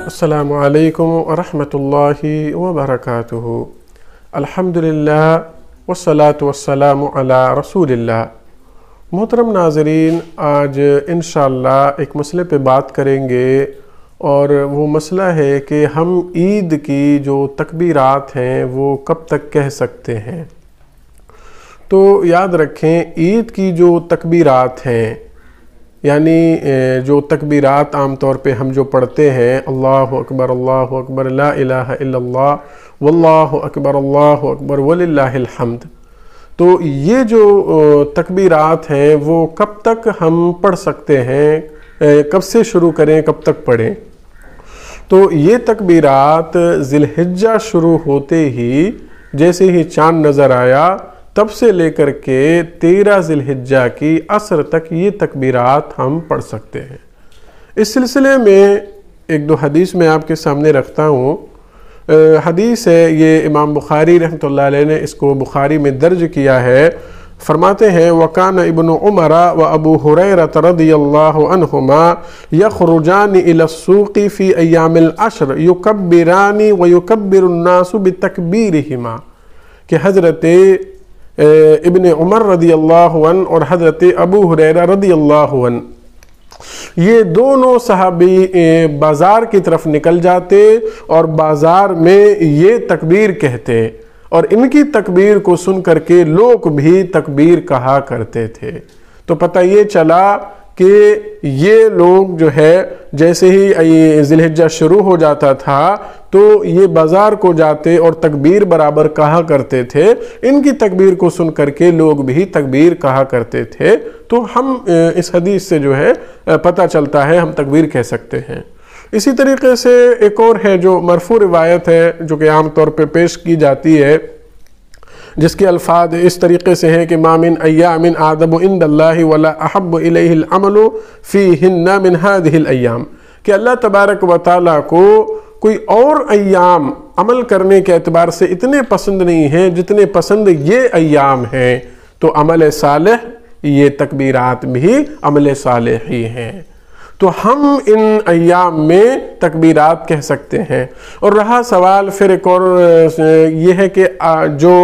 السلام علیکم ورحمۃ اللہ وبرکاتہ۔ الحمدللہ والصلاة والسلام علی رسول اللہ۔ محترم ناظرین، آج انشاءاللہ ایک مسئلے پہ بات کریں گے، اور وہ مسئلہ ہے کہ ہم عید کی جو تکبیرات ہیں وہ کب تک کہہ سکتے ہیں۔ تو یاد رکھیں، عید کی جو تکبیرات ہیں، یعنی جو تکبیرات عام طور پہ ہم جو پڑھتے ہیں، اللہ اکبر لا الہ الا اللہ واللہ اکبر وللہ الحمد، تو یہ جو تکبیرات ہیں وہ کب تک ہم پڑھ سکتے ہیں، کب سے شروع کریں، کب تک پڑھیں؟ تو یہ تکبیرات ذی الحجہ شروع ہوتے ہی، جیسے ہی چاند نظر آیا تب سے لے کر کے 13 ذی الحجہ کی عصر تک یہ تکبیرات ہم پڑھ سکتے ہیں۔ اس سلسلے میں ایک دو حدیث میں آپ کے سامنے رکھتا ہوں۔ حدیث ہے، یہ امام بخاری رحمۃ اللہ علیہ نے اس کو بخاری میں درج کیا ہے۔ فرماتے ہیں، وَكَانَ ابن عمر وابو هريرة رضی اللہ عنہما يخرجان الى السوق في ایام العشر يكبران ويكبر الناس بتکبیرهما، کہ حضرت ابن عمر رضی اللہ عنہ اور حضرت ابو ہریرہ رضی اللہ عنہ، یہ دونوں صحابی بازار کی طرف نکل جاتے اور بازار میں یہ تکبیر کہتے، اور ان کی تکبیر کو سن کر کے لوگ بھی تکبیر کہا کرتے تھے۔ تو پتہ یہ چلا کہ یہ لوگ جو ہے، جیسے ہی ذی الحجہ شروع ہو جاتا تھا تو یہ بازار کو جاتے اور تکبیر برابر کہا کرتے تھے، ان کی تکبیر کو سن کر کے لوگ بھی تکبیر کہا کرتے تھے۔ تو ہم اس حدیث سے جو ہے پتہ چلتا ہے ہم تکبیر کہہ سکتے ہیں۔ اسی طریقے سے ایک اور ہے جو مرفوع روایت ہے، جو کہ عام طور پہ پیش کی جاتی ہے، جس کے الفاظ اس طریقے سے ہیں کہ ما من ایام اعظم عند اللہ ولا احب الیہ العمل فیہن من ہذہ الایام، کہ اللہ تبارک و تعالیٰ کو کوئی اور ایام عمل کرنے کے اعتبار سے اتنے پسند نہیں ہیں جتنے پسند یہ ایام ہیں۔ تو عمل صالح، یہ تکبیرات بھی عمل صالح ہی ہیں۔ تو ہم ان ایام میں تکبیرات کہہ سکتے ہیں۔ اور رہا سوال پھر ایک اور یہ ہے کہ جو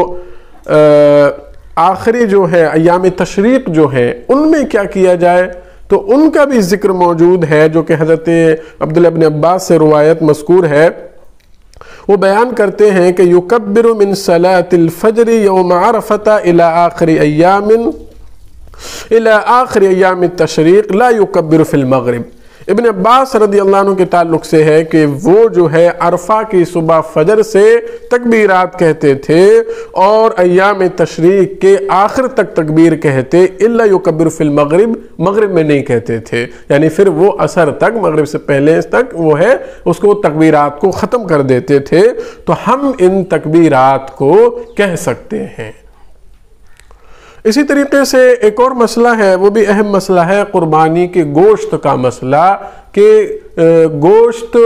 آخری جو ہے ایام تشریق جو ہے، ان میں کیا کیا جائے؟ تو ان کا بھی ذکر موجود ہے، جو کہ حضرت عبداللہ بن عباس سے روایت مذکور ہے۔ وہ بیان کرتے ہیں کہ یکبر من صلاة الفجر یوم عرفہ الى آخر ایام التشریق لا یکبر فی المغرب۔ ابن عباس رضی اللہ عنہ کے تعلق سے ہے کہ وہ جو ہے عرفہ کی صبح فجر سے تکبیرات کہتے تھے، اور ایام تشریق کے آخر تک تکبیر کہتے، الا یکبر فی المغرب، مغرب میں نہیں کہتے تھے، یعنی پھر وہ عصر تک، مغرب سے پہلے تک وہ ہے اس کو تکبیرات کو ختم کر دیتے تھے۔ تو ہم ان تکبیرات کو کہہ سکتے ہیں۔ اسی طریقے سے ایک اور مسئلہ ہے، وہ بھی اہم مسئلہ ہے، قربانی کے گوشت کا مسئلہ، کہ گوشت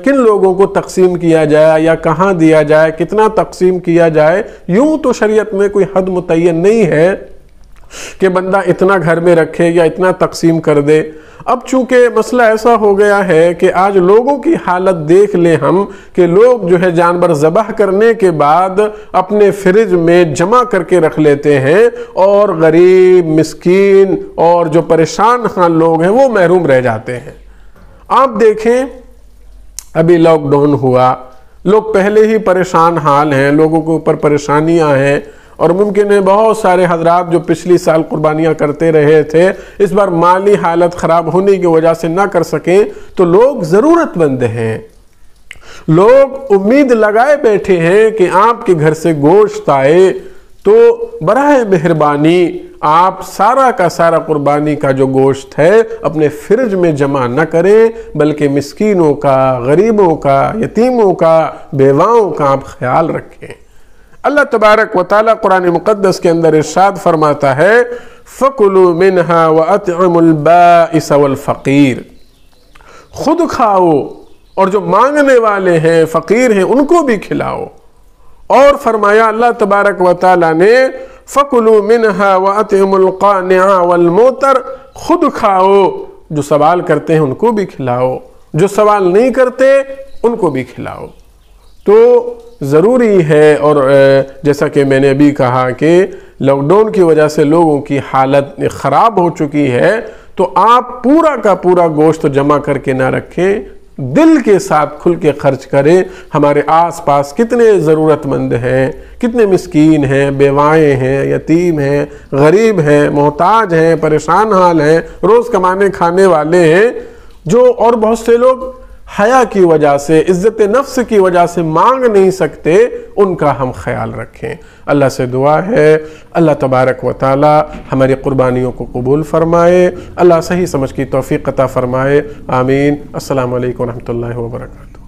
کن لوگوں کو تقسیم کیا جائے یا کہاں دیا جائے، کتنا تقسیم کیا جائے۔ یوں تو شریعت میں کوئی حد متعین نہیں ہے کہ بندہ اتنا گھر میں رکھے یا اتنا تقسیم کر دے۔ اب چونکہ مسئلہ ایسا ہو گیا ہے کہ آج لوگوں کی حالت دیکھ لیں ہم، کہ لوگ جو ہے جانور ذبح کرنے کے بعد اپنے فریج میں جمع کر کے رکھ لیتے ہیں، اور غریب، مسکین اور جو پریشان حال لوگ ہیں وہ محروم رہ جاتے ہیں۔ آپ دیکھیں، ابھی لاک ڈاؤن ہوا، لوگ پہلے ہی پریشان حال ہیں، لوگوں کے اوپر پریشانیاں ہیں، اور ممکن ہے بہت سارے حضرات جو پچھلی سال قربانیاں کرتے رہے تھے، اس بار مالی حالت خراب ہونے کی وجہ سے نہ کر سکیں، تو لوگ ضرورت مند ہیں، لوگ امید لگائے بیٹھے ہیں کہ آپ کے گھر سے گوشت آئے۔ تو براہ مہربانی آپ سارا کا سارا قربانی کا جو گوشت ہے اپنے فریج میں جمع نہ کریں، بلکہ مسکینوں کا، غریبوں کا، یتیموں کا، بیواؤں کا آپ خیال رکھیں۔ اللہ تبارک و تعالیٰ قرآن مقدس کے اندر ارشاد فرماتا ہے، فَكُلُوا مِنْهَا وَأَطْعِمُوا الْبَائِسَ وَالْفَقِيرَ، خود کھاؤ اور جو مانگنے والے ہیں، فقیر ہیں، ان کو بھی کھلاؤ۔ اور فرمایا اللہ تبارک و تعالیٰ نے، فَكُلُوا مِنْهَا وَأَطْعِمُوا الْقَانِعَ وَالْمُعْتَرَ، خود کھاؤ جو سوال کرتے ہیں ان کو بھی کھلاؤ، جو سوال نہیں کرتے ان کو بھی کھلاؤ۔ تو ضروری ہے، اور جیسا کہ میں نے ابھی کہا کہ لاک ڈاؤن کی وجہ سے لوگوں کی حالت خراب ہو چکی ہے، تو آپ پورا کا پورا گوشت جمع کر کے نہ رکھیں، دل کے ساتھ کھل کے خرچ کریں۔ ہمارے آس پاس کتنے ضرورت مند ہیں، کتنے مسکین ہیں، بیوائیں ہیں، یتیم ہیں، غریب ہیں، محتاج ہیں، پریشان حال ہیں، روز کمانے کھانے والے ہیں، اور بہت سے لوگ حیا کی وجہ سے، عزت نفس کی وجہ سے مانگ نہیں سکتے، ان کا ہم خیال رکھیں۔ اللہ سے دعا ہے اللہ تبارک و تعالی ہماری قربانیوں کو قبول فرمائے، اللہ صحیح سمجھ کی توفیق عطا فرمائے، آمین۔ السلام علیکم ورحمۃ اللہ وبرکاتہ۔